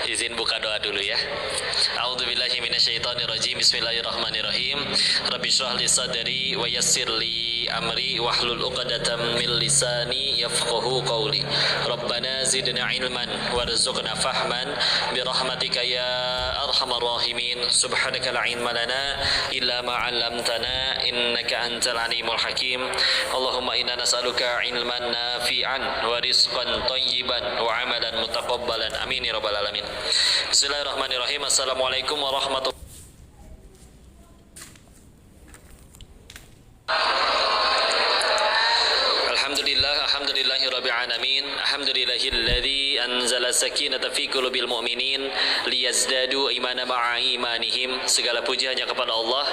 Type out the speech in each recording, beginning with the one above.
Izin buka doa dulu ya. A'udzubillahi minasyaitonirrajim. Bismillahirrahmanirrahim. Rabbi shrah li sadri wa yassir li amri wahlul 'uqdatam min lisani yafqahu qawli. Rabbana zidna ilman warzuqna fahman bi rahmatika ya arhamar rahimin. Subhanaka la ilma lana illa ma 'allamtana innaka antal alimul hakim. Allahumma inna nas'aluka ilman nafi'an wa rizqan thayyiban wa 'amalan mutaqabbalan. Amin ya rabbal alamin. Bismillahirrahmanirrahim. Assalamualaikum warahmatullahi Alhamdulillahirabbil alamin. Alhamdulillahilladzi anzala sakinata fi qulubil mu'minin liyazdadu imana ma'a imanihim. Segala puji hanya kepada Allah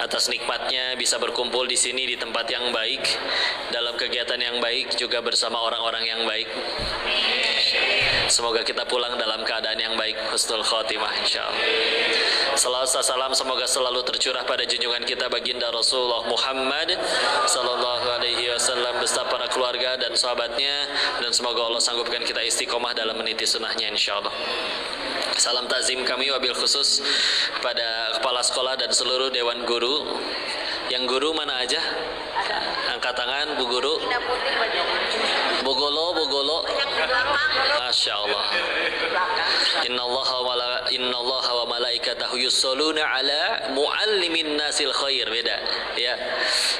atas nikmatnya bisa berkumpul di sini di tempat yang baik, dalam kegiatan yang baik, juga bersama orang-orang yang baik. Semoga kita pulang dalam keadaan yang baik, husnul khotimah insyaallah. Salawat salam semoga selalu tercurah pada junjungan kita baginda Rasulullah Muhammad sallallahu alaihi wasallam beserta para keluarga dan sahabatnya, dan semoga Allah sanggupkan kita istiqomah dalam meniti sunnahnya insyaallah. Salam takzim kami wabil khusus pada kepala sekolah dan seluruh dewan guru. Yang guru mana aja? Angkat tangan Bu Guru. Bu Golo. Masya Allah. Innallaha wa malaikatahu yusholluna ala muallimin nasil khair. Beda ya.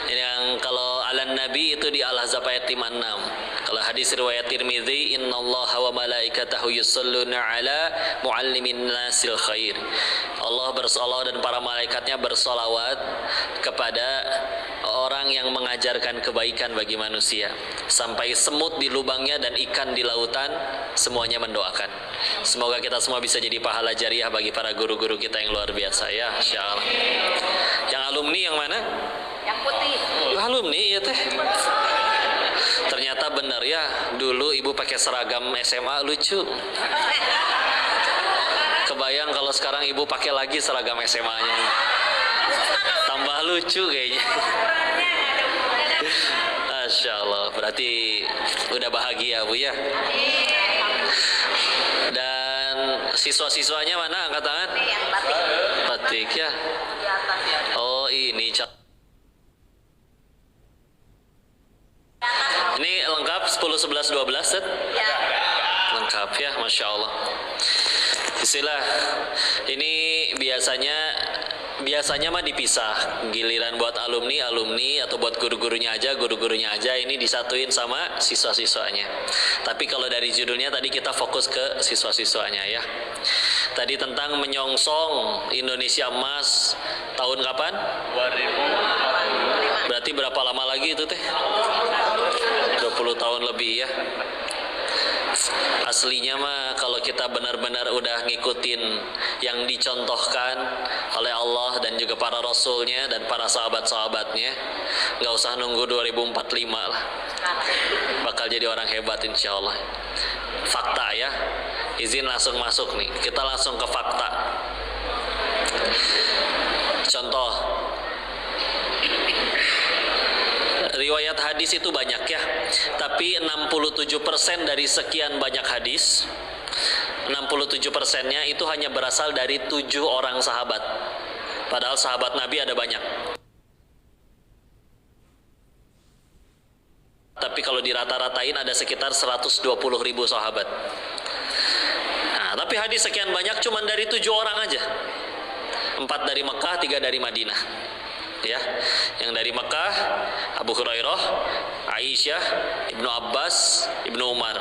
Yang kalau ala nabi itu di Al-Ahzab ayat 56. Kalau hadis riwayat Tirmidzi, innallaha wa malaikatahu yusholluna ala muallimin nasil khair. Allah bersolawat dan para malaikatnya bersolawat kepada orang yang mengajarkan kebaikan bagi manusia. Sampai semut di lubangnya dan ikan di lautan semuanya mendoakan. Semoga kita semua bisa jadi pahala jariah bagi para guru-guru kita yang luar biasa ya, insyaallah. Yang alumni yang mana? Yang putih. Alumni ya teh. Ternyata benar ya, dulu ibu pakai seragam SMA lucu. Kebayang kalau sekarang ibu pakai lagi seragam SMA-nya. Tambah lucu kayaknya. Masya Allah, berarti udah bahagia Bu ya. Dan siswa-siswanya mana angkat tangan? Batik ya. Oh ini ini lengkap 10, 11, 12 set? Lengkap ya, Masya Allah. Bismillah. Ini biasanya mah dipisah. Giliran buat alumni atau buat guru-gurunya aja ini disatuin sama siswa-siswanya. Tapi kalau dari judulnya tadi kita fokus ke siswa-siswanya ya. Tadi tentang menyongsong Indonesia Emas tahun kapan? 2045. Berarti berapa lama lagi itu teh? 20 tahun lebih ya. Aslinya mah kalau kita benar-benar udah ngikutin yang dicontohkan oleh Allah dan juga para rasulnya dan para sahabat-sahabatnya, nggak usah nunggu 2045 lah, bakal jadi orang hebat insya Allah. Fakta ya, izin langsung masuk nih, kita langsung ke fakta. Contoh, riwayat hadis itu banyak ya, tapi 67% dari sekian banyak hadis, 67%-nya itu hanya berasal dari 7 orang sahabat. Padahal sahabat Nabi ada banyak. Tapi kalau dirata-ratain ada sekitar 120.000 sahabat. Nah, tapi hadis sekian banyak cuman dari 7 orang aja. 4 dari Mekah, 3 dari Madinah. Ya, yang dari Mekah Abu Hurairah, Aisyah, Ibnu Abbas, Ibnu Umar.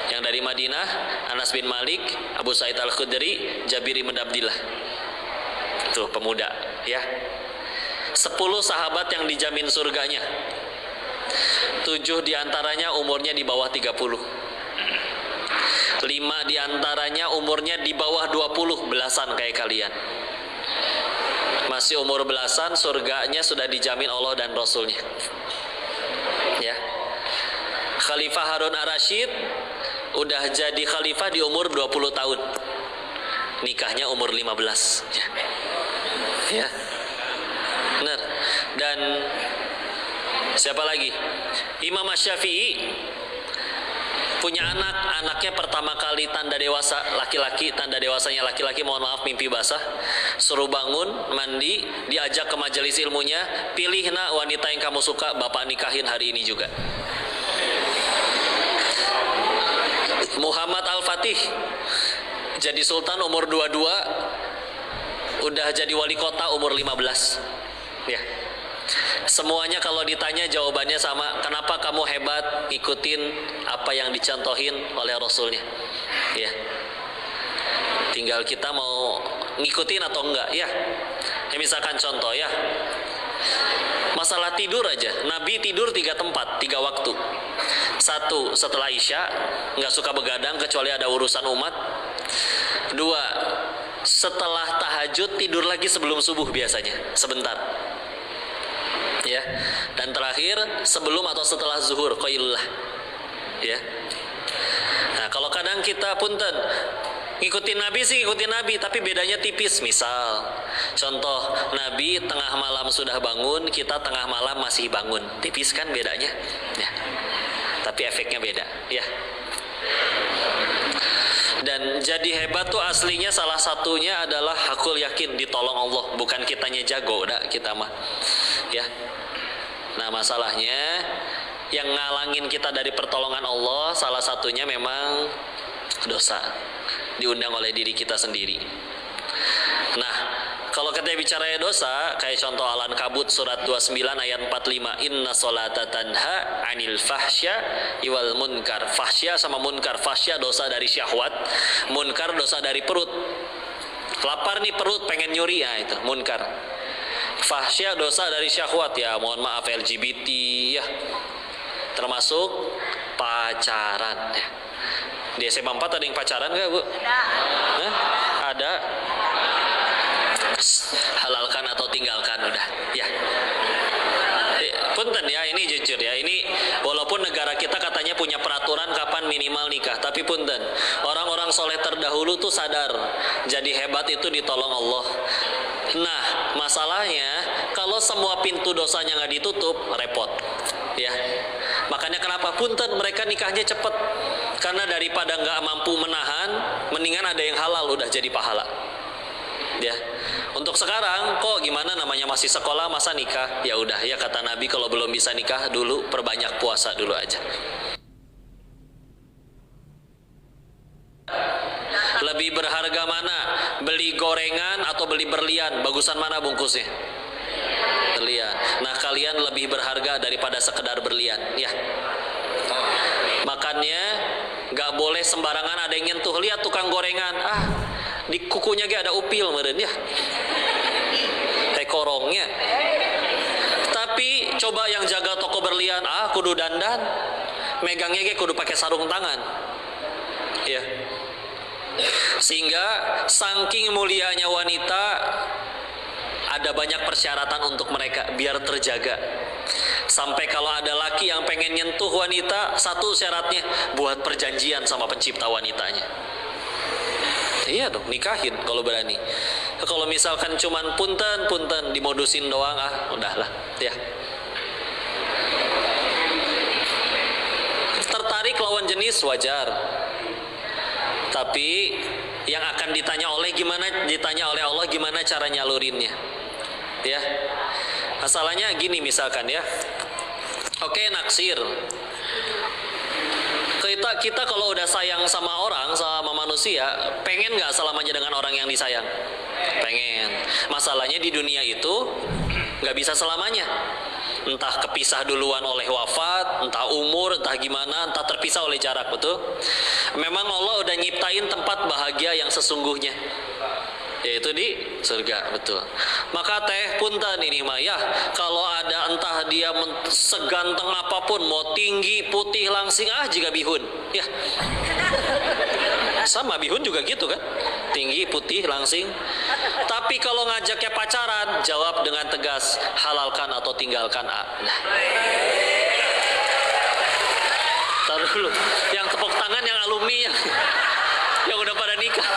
Yang dari Madinah Anas bin Malik, Abu Sa'id Al-Khudri, Jabir bin Abdillah. Tuh pemuda ya. 10 sahabat yang dijamin surganya. 7 diantaranya umurnya di bawah 30. 5 diantaranya umurnya di bawah 20, belasan kayak kalian. Masih umur belasan, surganya sudah dijamin Allah dan Rasulnya ya. Khalifah Harun Ar-Rasyid udah jadi khalifah di umur 20 tahun, nikahnya umur 15 ya. Benar. Dan siapa lagi? Imam Asy-Syafi'i punya anak, anaknya pertama kali tanda dewasa laki-laki, tanda dewasanya laki-laki, mohon maaf mimpi basah, suruh bangun, mandi, diajak ke majelis ilmunya, pilih nak wanita yang kamu suka, bapak nikahin hari ini juga. Muhammad Al-Fatih jadi sultan umur 22, udah jadi wali kota umur 15. Ya. Semuanya kalau ditanya jawabannya sama. Kenapa kamu hebat ngikutin apa yang dicontohin oleh Rasulnya? Ya. Tinggal kita mau ngikutin atau enggak, ya. Ya misalkan contoh ya. Masalah tidur aja. Nabi tidur 3 tempat, 3 waktu. 1 setelah Isya, nggak suka begadang kecuali ada urusan umat. 2 setelah tahajud, tidur lagi sebelum subuh biasanya, sebentar. Ya. Dan terakhir sebelum atau setelah zuhur, qailullah. Ya. Nah, kalau kadang kita punten ngikutin Nabi sih ngikutin Nabi, tapi bedanya tipis. Misal, contoh Nabi tengah malam sudah bangun, kita tengah malam masih bangun. Tipis kan bedanya? Ya. Tapi efeknya beda, ya. Dan jadi hebat tuh aslinya salah satunya adalah hakul yakin ditolong Allah, bukan kitanya jago, udah kita mah. Ya. Nah, masalahnya yang ngalangin kita dari pertolongan Allah salah satunya memang dosa, diundang oleh diri kita sendiri. Nah, kalau kita bicara dosa, kayak contoh Al-Ankabut surat 29 ayat 45, inna sholata tanha anil fahsya iwal munkar. Fahsya sama munkar. Fahsya dosa dari syahwat, munkar dosa dari perut. Lapar nih perut, pengen nyuri, ya itu munkar. Fahsya dosa dari syahwat, ya mohon maaf LGBT, ya termasuk pacaran, ya. Di SMA 4 ada yang pacaran gak, Bu? Ada. Ada. Halalkan atau tinggalkan, udah, ya. Punten ya, ini jujur ya, ini walaupun negara kita katanya punya peraturan kapan minimal nikah, tapi punten, orang-orang soleh terdahulu tuh sadar jadi hebat itu ditolong Allah. Nah, masalahnya kalau semua pintu dosanya nggak ditutup, repot, ya. Makanya kenapa punten mereka nikahnya cepet, karena daripada nggak mampu menahan, mendingan ada yang halal, udah jadi pahala. Ya, untuk sekarang kok gimana namanya masih sekolah masa nikah? Ya udah ya, kata Nabi kalau belum bisa nikah dulu perbanyak puasa dulu aja. Lebih berharga mana? Beli gorengan atau beli berlian? Bagusan mana bungkusnya? Berlian. Nah, kalian lebih berharga daripada sekedar berlian, ya. Makannya nggak boleh sembarangan ada yang nyentuh. Lihat tukang gorengan, di kukunya ge ada upil meureun ya. Korongnya. Tapi coba yang jaga toko berlian, kudu dandan. Megangnya ge kudu pakai sarung tangan. Ya. Sehingga saking mulianya wanita, ada banyak persyaratan untuk mereka biar terjaga. Sampai kalau ada laki yang pengen nyentuh wanita, satu syaratnya buat perjanjian sama pencipta wanitanya. Iya dong, nikahin kalau berani. Kalau misalkan cuman punten dimodusin doang, udahlah, ya. Tertarik lawan jenis wajar. Tapi yang akan ditanya oleh Allah gimana cara nyalurinnya. Ya. Masalahnya gini misalkan ya. Oke, naksir. Kita kalau udah sayang sama orang, sama manusia, pengen nggak selamanya dengan orang yang disayang? Pengen. Masalahnya di dunia itu nggak bisa selamanya. Entah kepisah duluan oleh wafat, entah umur, entah gimana, entah terpisah oleh jarak, betul? Memang Allah udah nyiptain tempat bahagia yang sesungguhnya, yaitu di surga, betul. Maka teh punten ini mah ya, kalau ada entah dia seganteng apapun, mau tinggi, putih, langsing, jika bihun, ya. Sama bihun juga gitu kan, tinggi, putih, langsing. Tapi kalau ngajaknya pacaran, jawab dengan tegas, halalkan atau tinggalkan. Nah. Taruh dulu, yang tepuk tangan yang alumni yang udah pada nikah.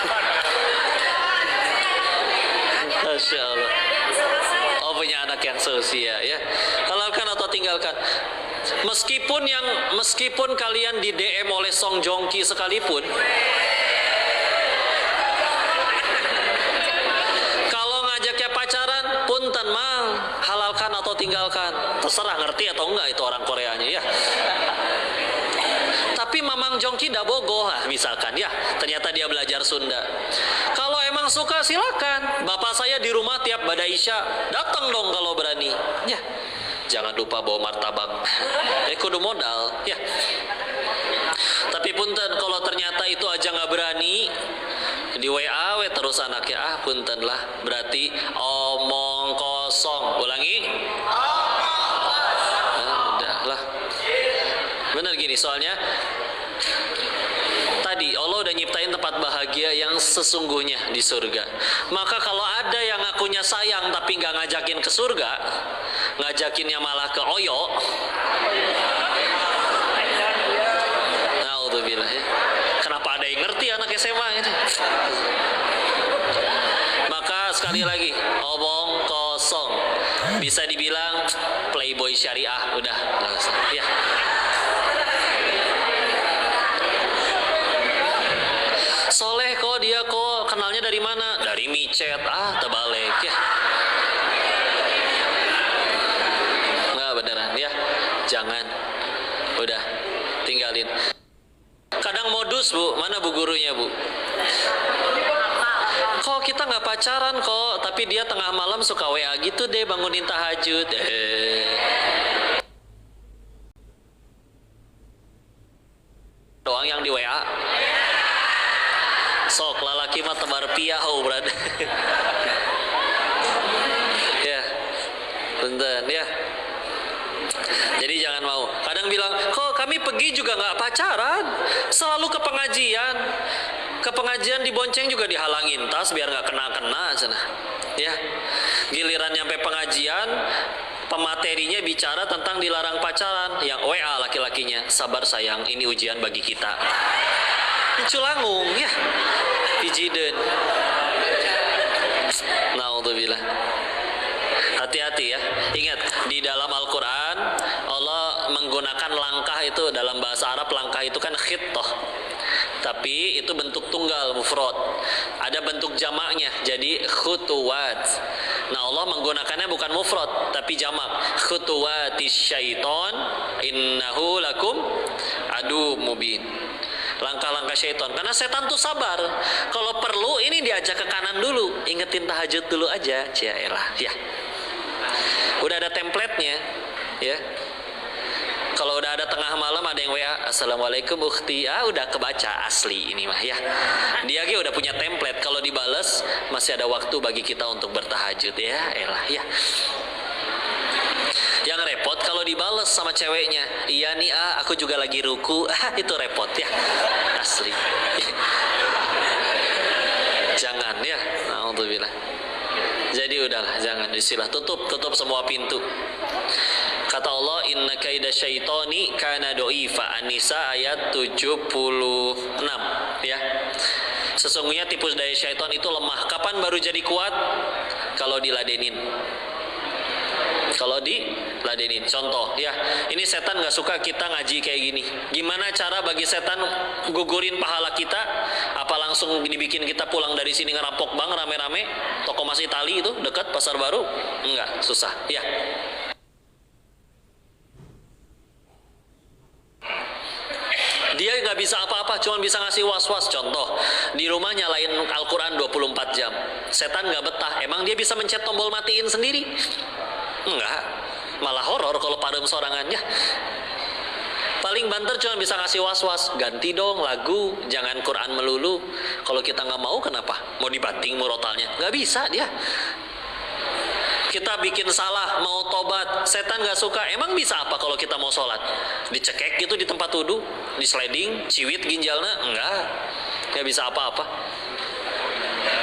Masya Allah. Oh punya anak yang seusia ya. Halalkan atau tinggalkan. Meskipun kalian di DM oleh Song Joong Ki sekalipun, kalau ngajaknya pacaran, punten mang, halalkan atau tinggalkan. Terserah ngerti atau enggak itu orang Koreanya ya. Tapi Mamang Joong Ki dah bogoh misalkan ya, ternyata dia belajar Sunda. Kalau emang suka silakan. Bapak saya di rumah tiap badai Isya, datang dong kalau berani. Ya. Jangan lupa bawa martabak. Kudu modal, ya. Tapi punten kalau ternyata itu aja nggak berani, di WA terus anaknya, punten lah. Berarti omong kosong. Ulangi. Udah lah. Bener gini soalnya. Tadi Allah udah nyiptain tempat bahagia yang sesungguhnya di surga. Maka kalau ada yang ngakunya sayang tapi nggak ngajakin ke surga, ngajakinnya malah ke Oyo, naudzubillah ya. Kenapa ada yang ngerti anak SMA ini? Maka sekali lagi, omong kosong. Bisa dibilang playboy syariah, udah ya. Soleh kok dia kok, kenalnya dari mana? Dari micet, terbalik ya. Nggak beneran ya, jangan, udah tinggalin. Kadang modus bu, mana bu gurunya bu? Kok kita nggak pacaran kok, tapi dia tengah malam suka WA gitu deh, bangunin tahajud. Doang yang di WA. Sok lalaki mah tebar piau berada. Ya, punten ya. Jadi jangan mau. Kadang bilang, kok kami pergi juga nggak pacaran, selalu ke pengajian. Ke pengajian dibonceng juga dihalangin tas biar nggak kena sana. Ya, giliran nyampe pengajian, pematerinya bicara tentang dilarang pacaran. Yang WA laki-lakinya, sabar sayang, ini ujian bagi kita. Culangung ya, pijiden. Naudzubillah. Hati-hati ya. Ingat, di dalam Al-Quran Allah menggunakan langkah itu, dalam bahasa Arab langkah itu kan khittah, tapi itu bentuk tunggal mufrad. Ada bentuk jamaknya, jadi khutuwat. Nah Allah menggunakannya bukan mufrad tapi jamak, khutuwatis syaiton innahu lakum adu mubin. Langkah-langkah syaitan, karena setan tuh sabar. Kalau perlu ini diajak ke kanan dulu, ingetin tahajud dulu aja, ciaelah ya. Udah ada template-nya ya. Kalau udah ada tengah malam ada yang WA, assalamualaikum ukhti, udah kebaca asli ini mah ya. Dia udah punya template, kalau dibales masih ada waktu bagi kita untuk bertahajud ya, elah ya. Yang repot kalau dibales sama ceweknya, iya nih aku juga lagi ruku, itu repot ya, asli. Jangan ya, naudzubillah. Jadi udahlah, jangan, disilah, tutup semua pintu. Kata Allah, inna kaida syaitani kana do'ifa. An-Nisa ayat 76 ya. Sesungguhnya tipu daya syaitan itu lemah. Kapan baru jadi kuat? Kalau diladenin. Kalau diladenin. Contoh ya, ini setan gak suka kita ngaji kayak gini. Gimana cara bagi setan gugurin pahala kita? Apa langsung dibikin kita pulang dari sini ngerampok bang rame-rame? Toko Mas Itali itu dekat Pasar Baru? Enggak, susah ya. Dia nggak bisa apa-apa, cuma bisa ngasih was-was. Contoh, di rumah nyalain Al-Quran 24 jam. Setan nggak betah, emang dia bisa mencet tombol matiin sendiri? Enggak, malah horor kalau padam sorangannya. Paling banter cuma bisa ngasih was-was, ganti dong lagu, jangan Quran melulu. Kalau kita nggak mau kenapa? Mau dibanting murotalnya? Nggak bisa dia. Kita bikin salah, mau tobat, setan gak suka. Emang bisa apa kalau kita mau sholat? Dicekek gitu di tempat wudhu, di sliding, ciwit ginjalnya? Enggak, gak bisa apa-apa.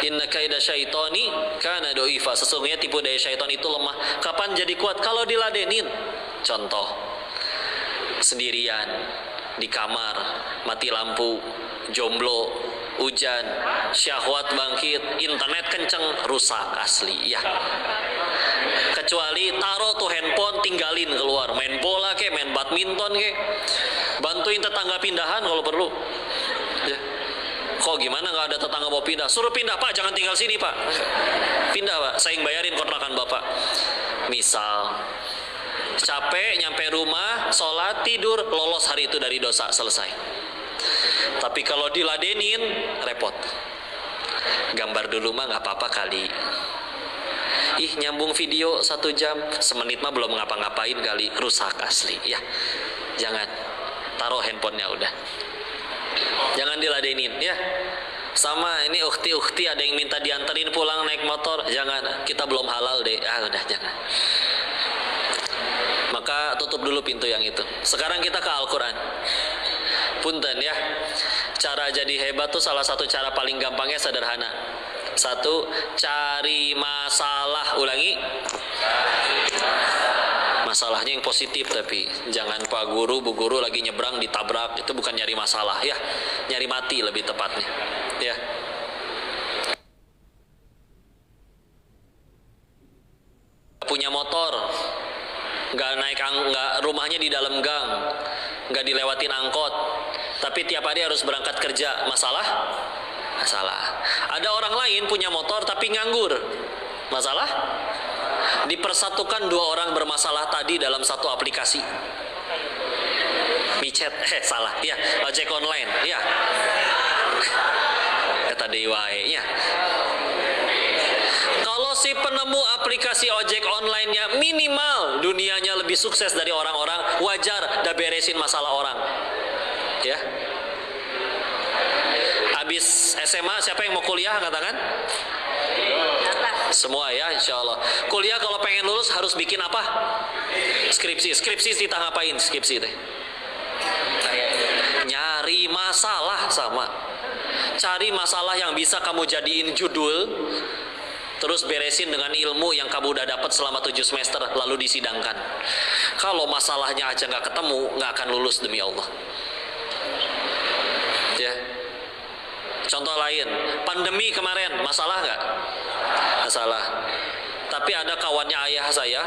Inna kaida syaitani kana do'ifa. Sesungguhnya tipu daya syaitan itu lemah. Kapan jadi kuat? Kalau diladenin. Contoh, sendirian, di kamar, mati lampu, jomblo, hujan, syahwat bangkit, internet kenceng, rusak asli ya. kecuali taruh tuh handphone, tinggalin keluar, main bola ke, main badminton ke, bantuin tetangga pindahan kalau perlu. Ya. Kok gimana nggak ada tetangga mau pindah? Suruh pindah Pak, jangan tinggal sini Pak. Pindah Pak, saya yang bayarin kontrakan Bapak. Misal capek nyampe rumah, sholat, tidur, lolos hari itu dari dosa, selesai. Tapi kalau diladenin, repot. Gambar dulu mah nggak apa-apa kali. Ih, nyambung video 1 jam, semenit mah belum ngapa-ngapain kali, rusak asli. Ya, jangan. Taruh handphonenya udah. Jangan diladenin ya. Sama ini ukti-ukti ada yang minta dianterin pulang naik motor, jangan. Kita belum halal deh. Udah jangan. Maka tutup dulu pintu yang itu. Sekarang kita ke Al-Quran. Punten ya. Cara jadi hebat tuh salah satu cara paling gampangnya sederhana. 1, cari masalah. Ulangi. Masalahnya yang positif, tapi jangan Pak Guru, Bu Guru lagi nyebrang ditabrak. Itu bukan nyari masalah ya. Nyari mati lebih tepatnya. Ya. Punya motor, nggak rumahnya di dalam gang, nggak dilewatin angkot, tapi tiap hari harus berangkat kerja. Masalah? Ada orang lain punya motor tapi nganggur. Masalah? Dipersatukan 2 orang bermasalah tadi dalam satu aplikasi. Micet, salah. Ya, ojek online. Ya. Kata dewae-nya. Kalau si penemu aplikasi ojek online-nya minimal dunianya lebih sukses dari orang-orang, wajar dah beresin masalah orang. Ya. Habis SMA siapa yang mau kuliah angkat tangan? Semua ya, insya Allah. Kuliah kalau pengen lulus harus bikin apa? Skripsi. Skripsi kita ngapain? Skripsi teh nyari masalah. Sama, cari masalah yang bisa kamu jadiin judul, terus beresin dengan ilmu yang kamu udah dapat selama 7 semester, lalu disidangkan. Kalau masalahnya aja nggak ketemu, nggak akan lulus demi Allah. Ya. Contoh lain, pandemi kemarin, masalah nggak? Masalah. Tapi ada kawannya ayah saya,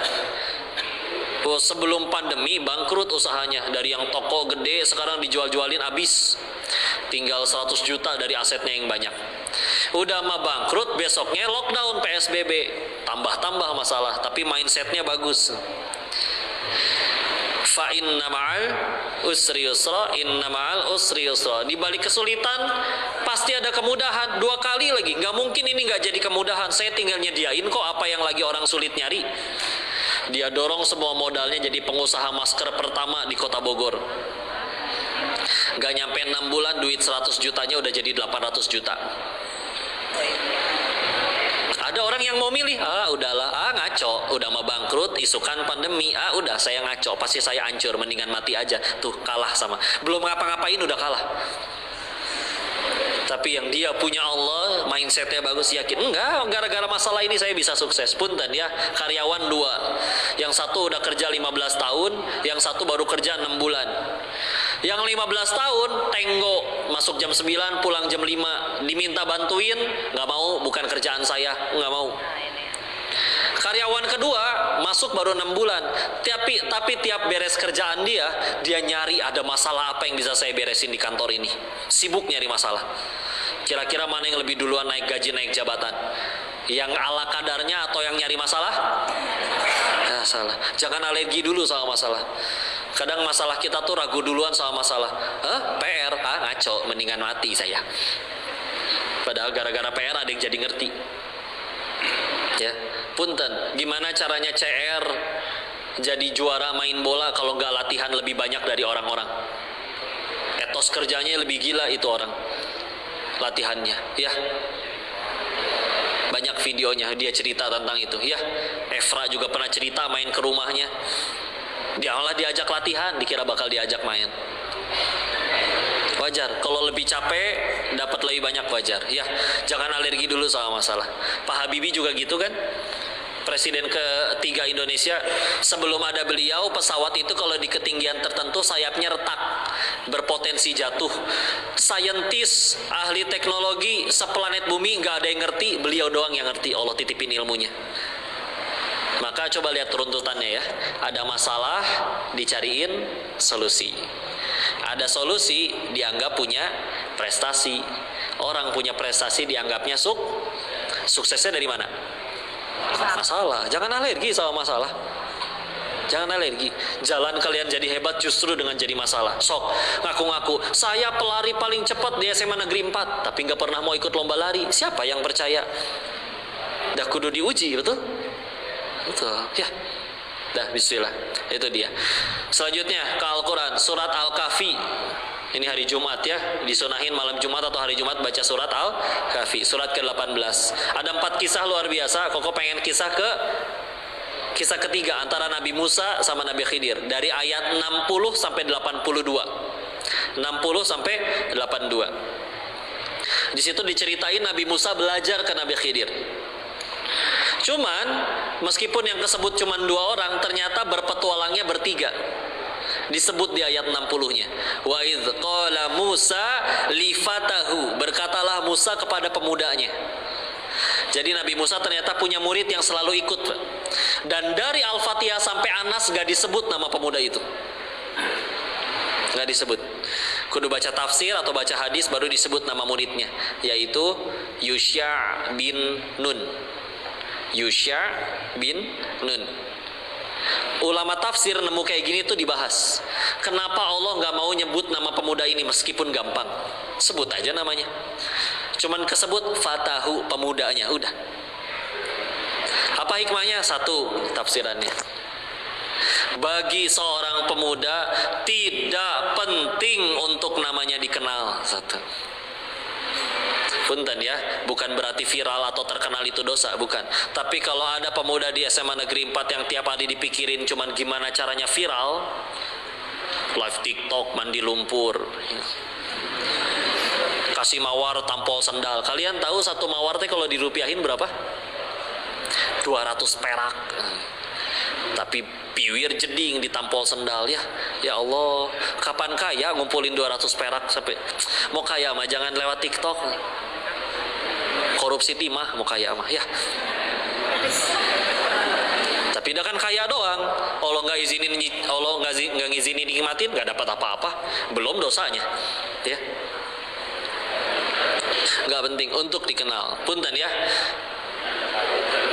sebelum pandemi bangkrut usahanya. Dari yang toko gede sekarang dijual-jualin habis. Tinggal 100 juta dari asetnya yang banyak. Udah mah bangkrut, besoknya lockdown PSBB. Tambah-tambah masalah, tapi mindsetnya bagus. Fa inna ma'al usri yusra, inna ma'al usri yusra. Di balik kesulitan pasti ada kemudahan. 2 kali lagi, nggak mungkin ini nggak jadi kemudahan. Saya tinggal nyediain kok apa yang lagi orang sulit nyari. Dia dorong semua modalnya jadi pengusaha masker pertama di Kota Bogor. Nggak nyampe 6 bulan duit 100 jutanya udah jadi 800 juta. Ada orang yang mau milih, udahlah, ngaco, udah mau bangkrut, isukan pandemi, udah saya ngaco, pasti saya hancur, mendingan mati aja. Tuh, kalah sama, belum ngapa-ngapain udah kalah. Tapi yang dia punya Allah, mindsetnya bagus, yakin, enggak, gara-gara masalah ini saya bisa sukses. Punten ya, karyawan 2, yang satu udah kerja 15 tahun, yang satu baru kerja 6 bulan. Yang 15 tahun, tenggo, masuk jam 9, pulang jam 5, diminta bantuin, nggak mau, bukan kerjaan saya, nggak mau. Karyawan kedua, masuk baru 6 bulan, tapi tiap beres kerjaan dia nyari ada masalah apa yang bisa saya beresin di kantor ini. Sibuk nyari masalah. Kira-kira mana yang lebih duluan naik gaji, naik jabatan? Yang ala kadarnya atau yang nyari masalah? Salah. Jangan alergi dulu sama masalah. Kadang masalah kita tuh ragu duluan sama masalah. PR, ngaco, mendingan mati saya. Padahal gara-gara PR ada yang jadi ngerti. Ya, punten, gimana caranya CR jadi juara main bola kalau nggak latihan lebih banyak dari orang-orang? Etos kerjanya lebih gila itu orang. Latihannya, ya. Banyak videonya dia cerita tentang itu, ya. Efra juga pernah cerita main ke rumahnya. Dia malah diajak latihan, dikira bakal diajak main. Wajar, kalau lebih capek dapat lebih banyak, wajar. Ya, jangan alergi dulu sama masalah. Pak Habibie juga gitu kan? Presiden ketiga Indonesia, sebelum ada beliau, pesawat itu kalau di ketinggian tertentu sayapnya retak, berpotensi jatuh. Saintis, ahli teknologi seplanet bumi nggak ada yang ngerti, beliau doang yang ngerti. Allah titipin ilmunya. Maka coba lihat runtutannya ya. Ada masalah, dicariin solusi. Ada solusi, dianggap punya prestasi. Orang punya prestasi dianggapnya suksesnya dari mana? Masalah. Jangan alergi sama masalah. Jangan alergi. Jalan kalian jadi hebat justru dengan jadi masalah. Sok, ngaku-ngaku, saya pelari paling cepat di SMA Negeri 4, tapi nggak pernah mau ikut lomba lari. Siapa yang percaya? Dah kudu diuji, betul? Betul, ya. Dah, bismillah. Itu dia. Selanjutnya ke Al-Quran, surat Al-Kahfi. Ini hari Jumat ya, disunahin malam Jumat atau hari Jumat baca surat Al-Kahfi, surat ke-18. Ada 4 kisah luar biasa. Koko pengen kisah ketiga antara Nabi Musa sama Nabi Khidir, dari ayat 60 sampai 82. 60 sampai 82. Di situ diceritain Nabi Musa belajar ke Nabi Khidir. Cuman meskipun yang kesebut cuma 2 orang, ternyata berpetualangnya bertiga. Disebut di ayat 60-nya. Wa idz qala Musa li fatahu, berkatalah Musa kepada pemudanya. Jadi Nabi Musa ternyata punya murid yang selalu ikut. Dan dari Al-Fatihah sampai Anas gak disebut nama pemuda itu. Gak disebut. Kudu baca tafsir atau baca hadis baru disebut nama muridnya, yaitu Yusya bin Nun. Yusya bin Nun. Ulama tafsir nemu kayak gini tuh dibahas. Kenapa Allah gak mau nyebut nama pemuda ini meskipun gampang? Sebut aja namanya. Cuman kesebut fatahu, pemudanya, udah. Apa hikmahnya? 1, tafsirannya. Bagi seorang pemuda tidak penting untuk namanya dikenal. 1. Punten ya, bukan berarti viral atau terkenal itu dosa, bukan. Tapi kalau ada pemuda di SMA Negeri 4 yang tiap hari dipikirin cuman gimana caranya viral, live TikTok, mandi lumpur, kasih mawar tampol sendal. Kalian tahu satu mawar teh kalau dirupiahin berapa? 200 perak. Tapi piwir jeding ditampol sendal ya. Ya Allah, kapan kaya ngumpulin 200 perak sampai mau kaya mah jangan lewat TikTok. Korupsi timah mau kaya mah ya. Tapi dah kan kaya doang. Allah nggak ngizinin nikmatin, nggak dapat apa-apa. Belum dosanya, ya. Nggak penting untuk dikenal. Punten ya.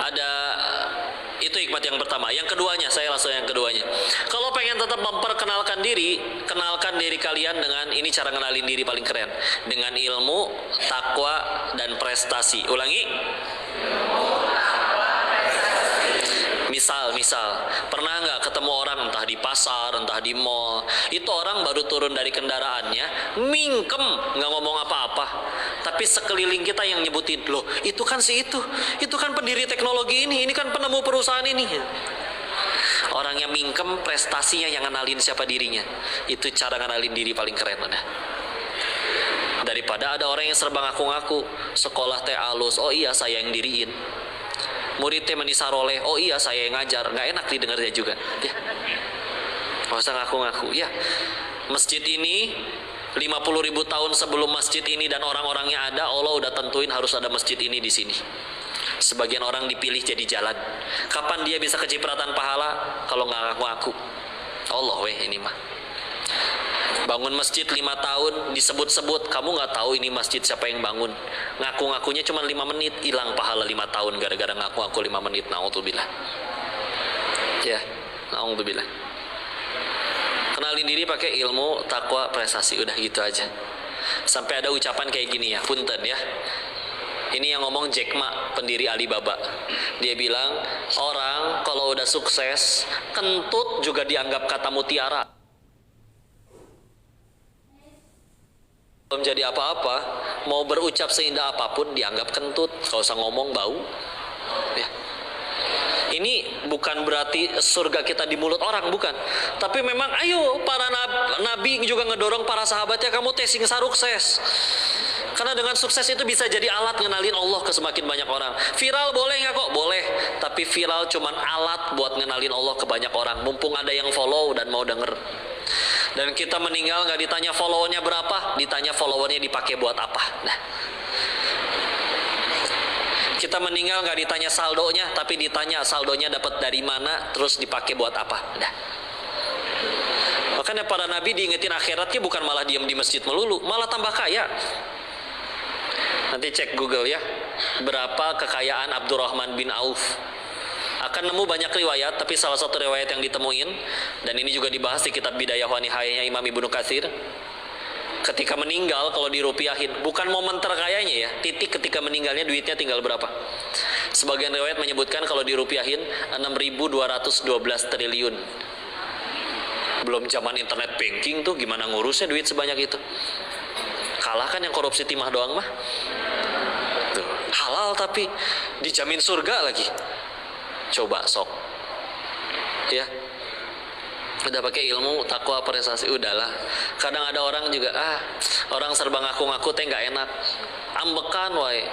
Ada itu hikmat yang pertama. Yang keduanya, saya langsung yang keduanya. Kalau pengen tetap memperkenalkan diri, kenalkan diri kalian dengan ini cara kenalin diri paling keren. Dengan ilmu, takwa, dan prestasi. Ulangi. Misal, pernah nggak ketemu orang entah di pasar, entah di mall, itu orang baru turun dari kendaraannya, mingkem, nggak ngomong apa-apa, tapi sekeliling kita yang nyebutin, loh, itu kan itu kan pendiri teknologi ini kan penemu perusahaan ini. Orang yang mingkem, prestasinya yang kenalin siapa dirinya, itu cara kenalin diri paling keren ada. Daripada ada orang yang serba ngaku-ngaku, sekolah teh alus, oh iya saya yang diriin. Muridnya menisaroleh, oh iya saya yang ngajar, nggak enak didengarnya juga, ya. Nggak usah ngaku-ngaku, ya. Masjid ini 50.000 tahun sebelum masjid ini dan orang-orangnya ada, Allah udah tentuin harus ada masjid ini di sini. Sebagian orang dipilih jadi jalan. Kapan dia bisa kecipratan pahala? Kalau nggak ngaku-ngaku. Allah weh ini mah. Bangun masjid 5 tahun disebut-sebut, kamu nggak tahu ini masjid siapa yang bangun. Ngaku-ngakunya cuma 5 menit, hilang pahala 5 tahun gara-gara ngaku-ngaku 5 menit. Na'udzubillah. Ya, na'udzubillah. Kenalin diri pakai ilmu, takwa, prestasi, udah gitu aja. Sampai ada ucapan kayak gini ya, punten ya. Ini yang ngomong Jack Ma, pendiri Alibaba. Dia bilang, orang kalau udah sukses, kentut juga dianggap kata mutiara. Belum jadi apa-apa, mau berucap seindah apapun dianggap kentut. Kalau usah ngomong bau, ya. Ini bukan berarti surga kita di mulut orang, bukan. Tapi memang ayo para nabi juga ngedorong para sahabatnya, kamu testing sukses. Karena dengan sukses itu bisa jadi alat ngenalin Allah ke semakin banyak orang. Viral boleh nggak kok? Boleh. Tapi viral cuman alat buat ngenalin Allah ke banyak orang. Mumpung ada yang follow dan mau denger. Dan kita meninggal nggak ditanya followernya berapa, ditanya followernya dipakai buat apa. Nah, Kita meninggal nggak ditanya saldonya, tapi ditanya saldonya dapat dari mana, terus dipakai buat apa. Udah. Makanya para nabi diingetin akhiratnya bukan malah diam di masjid melulu, malah tambah kaya. Nanti cek Google ya, berapa kekayaan Abdurrahman bin Auf. Akan nemu banyak riwayat, tapi salah satu riwayat yang ditemuin, dan ini juga dibahas di kitab Bidayah wa Nihayahnya Imam Ibnu Katsir, ketika meninggal kalau dirupiahin, bukan momen terkayanya ya, titik ketika meninggalnya duitnya tinggal berapa. Sebagian riwayat menyebutkan kalau dirupiahin 6.212 triliun. Belum zaman internet banking tuh, gimana ngurusnya duit sebanyak itu. Kalah kan yang korupsi timah doang mah. Tuh, halal tapi dijamin surga lagi. Coba sok ya, udah pakai ilmu, takwa, prestasi, udahlah. Kadang ada orang juga orang serba ngaku-ngaku teh nggak enak, ambekan wae.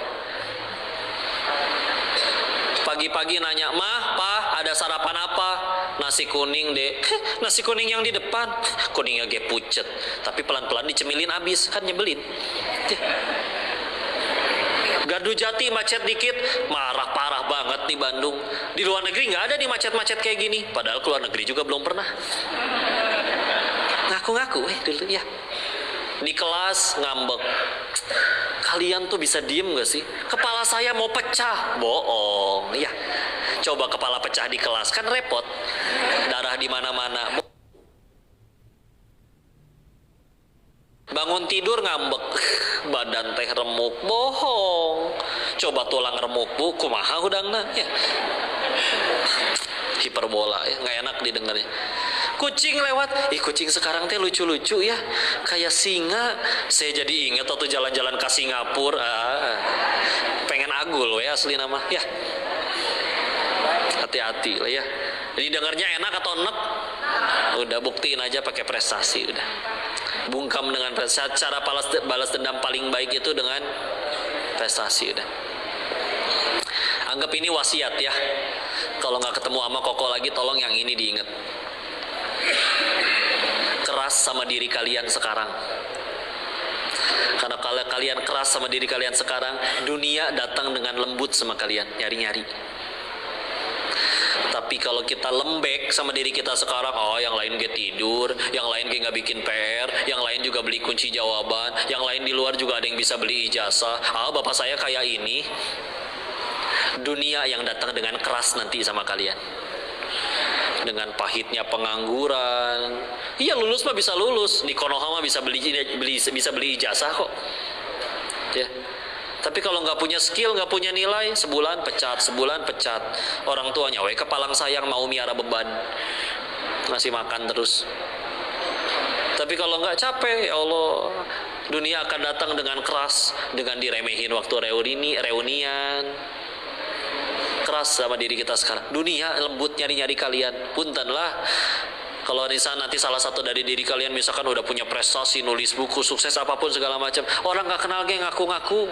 Pagi-pagi nanya, mah, pa, ada sarapan apa? Nasi kuning deh. Nasi kuning yang di depan, kuningnya ge pucet, tapi pelan-pelan dicemilin abis, kan nyebelin. Gardu Jati macet dikit, marah parah banget di Bandung. Di luar negeri nggak ada di macet-macet kayak gini, padahal keluar negeri juga belum pernah. Ngaku-ngaku dulu ya. Di kelas ngambek. Kalian tuh bisa diem gak sih? Kepala saya mau pecah. Bohong ya. Coba kepala pecah di kelas kan repot. Darah di mana-mana. Bangun tidur ngambek, badan teh remuk, bohong. Coba tulang remuk bu, kumaha hudangna ya. Hiperbola ya, nggak enak didengarnya. Kucing lewat, kucing sekarang teh lucu-lucu ya, kayak singa. Saya jadi inget waktu jalan-jalan ke Singapura, pengen agul ya asli nama ya. Hati-hati lah ya. Jadi dengarnya enak atau enak? Udah buktiin aja pakai prestasi udah. Bungkam dengan prestasi. Cara balas dendam paling baik itu dengan prestasi udah. Anggap ini wasiat ya. Kalau nggak ketemu sama Koko lagi, tolong yang ini diingat. Keras sama diri kalian sekarang. Karena kalau kalian keras sama diri kalian sekarang, dunia datang dengan lembut sama kalian, nyari-nyari. Tapi kalau kita lembek sama diri kita sekarang, yang lain dia tidur, yang lain dia nggak bikin PR, yang lain juga beli kunci jawaban, yang lain di luar juga ada yang bisa beli ijazah. Bapak saya kayak ini. Dunia yang datang dengan keras nanti sama kalian, dengan pahitnya pengangguran. Iya, lulus mah bisa lulus, di Konoha mah bisa beli ijazah kok. Ya. Tapi kalau nggak punya skill, nggak punya nilai, sebulan pecat. Orang tuanya, kepalang sayang mau miara beban, ngasih makan terus. Tapi kalau nggak capek, ya Allah, dunia akan datang dengan keras, dengan diremehin waktu reunian. Keras sama diri kita sekarang. Dunia lembut nyari-nyari kalian. Puntenlah. Kalau nanti salah satu dari diri kalian misalkan udah punya prestasi, nulis buku, sukses apapun segala macam, orang nggak kenal geng ngaku-ngaku.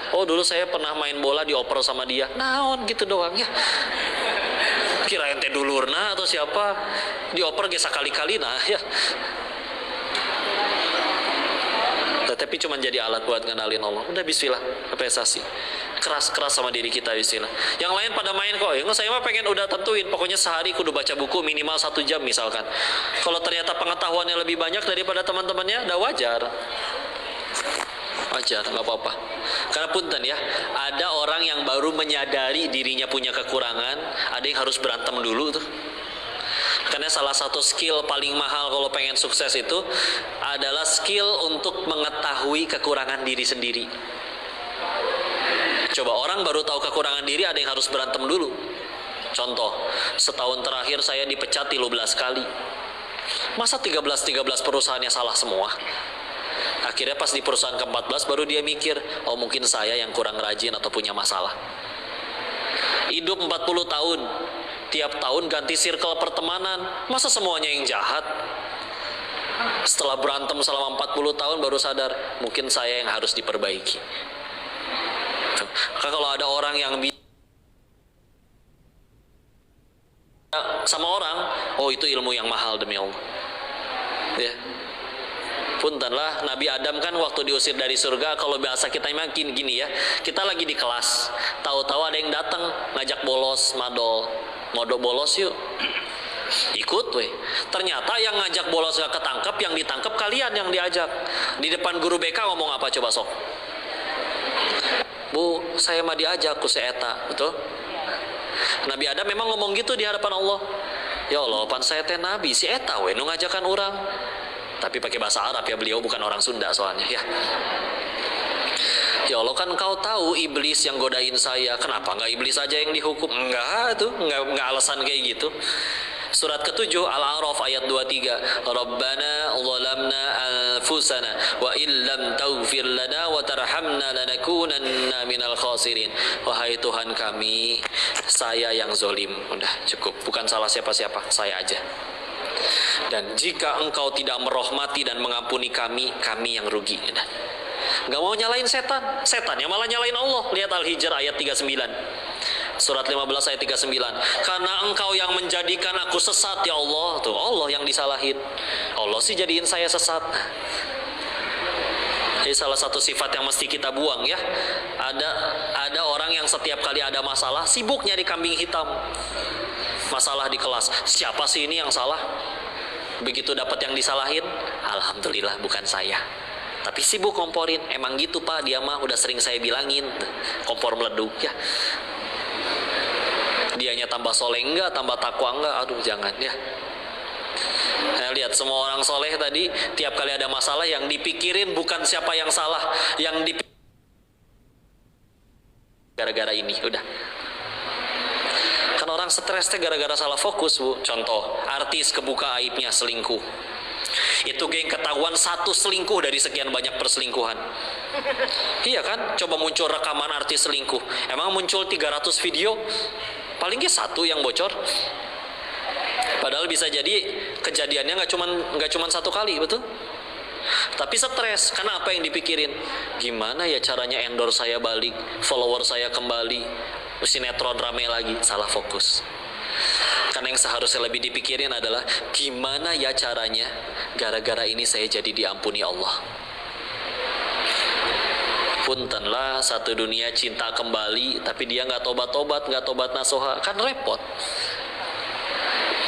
Dulu saya pernah main bola dioper sama dia. Naon gitu doang ya. Kira ente dulurna atau siapa? Dioper ge sakali-kali nah ya. Tapi cuma jadi alat buat ngenalin Allah. Udah bismillah, prestasi. Keras-keras sama diri kita bismillah. Yang lain pada main kok. Saya mah pengen udah tentuin, pokoknya sehari kudu baca buku minimal 1 jam misalkan. Kalau ternyata pengetahuannya lebih banyak daripada teman-temannya, udah wajar. Wajar, nggak apa-apa. Karena punten ya, ada orang yang baru menyadari dirinya punya kekurangan, ada yang harus berantem dulu tuh. Karena salah satu skill paling mahal kalau pengen sukses itu adalah skill untuk mengetahui kekurangan diri sendiri. Coba orang baru tahu kekurangan diri, ada yang harus berantem dulu. Contoh, setahun terakhir saya dipecat 13 kali. Masa 13 perusahaannya salah semua? Akhirnya pas di perusahaan ke-14 baru dia mikir, mungkin saya yang kurang rajin atau punya masalah. Hidup 40 tahun, tiap tahun ganti circle pertemanan, masa semuanya yang jahat? Setelah berantem selama 40 tahun baru sadar, mungkin saya yang harus diperbaiki. Kalau ada orang yang sama orang, itu ilmu yang mahal demi Allah. Ya. Puntenlah, Nabi Adam kan waktu diusir dari surga, kalau bahasa kita makin gini ya, kita lagi di kelas, tahu-tahu ada yang datang ngajak bolos, modok bolos yuk, ikut weh. Ternyata yang ngajak bolos gak ketangkep, yang ditangkep kalian yang diajak. Di depan guru BK ngomong apa coba sok? Bu, saya mah diajak ku seeta, betul? Nabi Adam memang ngomong gitu di hadapan Allah. Ya Allah, pan saya teh nabi, si eta we nu ngajakan orang. Tapi pakai bahasa Arab ya, beliau bukan orang Sunda soalnya ya. Ya Allah, kan kau tahu iblis yang godain saya, kenapa nggak iblis aja yang dihukum? Enggak, tuh nggak alasan kayak gitu. Surat ke-7 Al-A'raf ayat 23. Rabbana zalamna anfusana wa illam taghfir lana wa tarhamna lanakunanna minal khasirin. Wahai Tuhan kami, saya yang zolim. Udah cukup, bukan salah siapa-siapa, saya aja. Dan jika engkau tidak merahmati dan mengampuni kami, kami yang rugi. Udah. Gak mau nyalain setan, setannya malah nyalain Allah. Lihat Al-Hijr ayat 39. Surat 15 ayat 39. Karena engkau yang menjadikan aku sesat ya Allah. Tuh Allah yang disalahin. Allah sih jadiin saya sesat. Jadi salah satu sifat yang mesti kita buang ya. Ada orang yang setiap kali ada masalah sibuk nyari kambing hitam. Masalah di kelas, siapa sih ini yang salah? Begitu dapat yang disalahin, alhamdulillah bukan saya. Tapi sibuk komporin. Emang gitu Pak, dia mah udah sering saya bilangin. Kompor meleduk ya. Dianya tambah soleh enggak, tambah takwa enggak, aduh jangan ya. Saya lihat semua orang soleh tadi, tiap kali ada masalah yang dipikirin bukan siapa yang salah, yang dipikirin gara-gara ini, udah. Kan orang stresnya gara-gara salah fokus bu. Contoh, artis kebuka aibnya selingkuh. Itu geng ketahuan satu selingkuh dari sekian banyak perselingkuhan. Iya kan? Coba muncul rekaman artis selingkuh. Emang muncul 300 video, palingnya satu yang bocor. Padahal bisa jadi kejadiannya nggak cuman satu kali, betul? Tapi stres, karena apa yang dipikirin? Gimana ya caranya endorse saya balik, follower saya kembali, sinetron rame lagi, salah fokus. Karena yang seharusnya lebih dipikirin adalah gimana ya caranya gara-gara ini saya jadi diampuni Allah. Puntenlah, satu dunia cinta kembali tapi dia nggak tobat-tobat, nggak tobat nasuha, kan repot.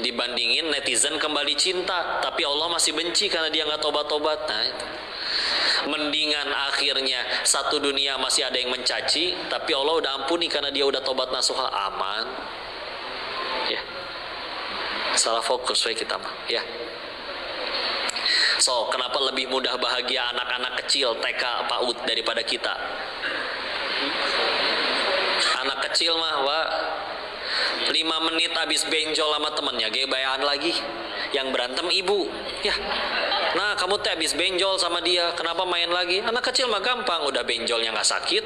Dibandingin netizen kembali cinta tapi Allah masih benci karena dia nggak tobat-tobat. Nah, mendingan akhirnya satu dunia masih ada yang mencaci tapi Allah udah ampuni karena dia udah tobat nasuha, aman ya. Salah fokus we kita mah ya. So, kenapa lebih mudah bahagia anak-anak kecil TK PAUD daripada kita? Anak kecil mah Pak 5 menit habis benjol sama temennya, gebayaan lagi. Yang berantem ibu ya. Nah kamu teh habis benjol sama dia, kenapa main lagi? Anak kecil mah gampang, udah benjolnya nggak sakit,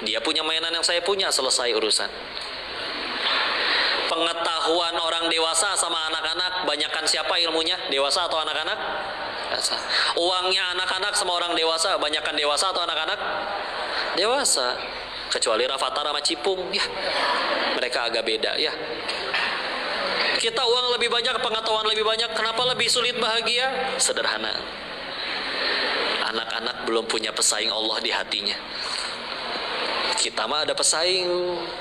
dia punya mainan yang saya punya, selesai urusan. Pengetahuan orang dewasa sama anak-anak, banyakan siapa ilmunya? Dewasa atau anak-anak? Uangnya anak-anak sama orang dewasa, banyakan dewasa atau anak-anak? Dewasa. Kecuali Rafathar sama Cipung ya, mereka agak beda ya. Kita uang lebih banyak, pengetahuan lebih banyak, kenapa lebih sulit bahagia? Sederhana, anak-anak belum punya pesaing Allah di hatinya. Kita mah ada pesaing,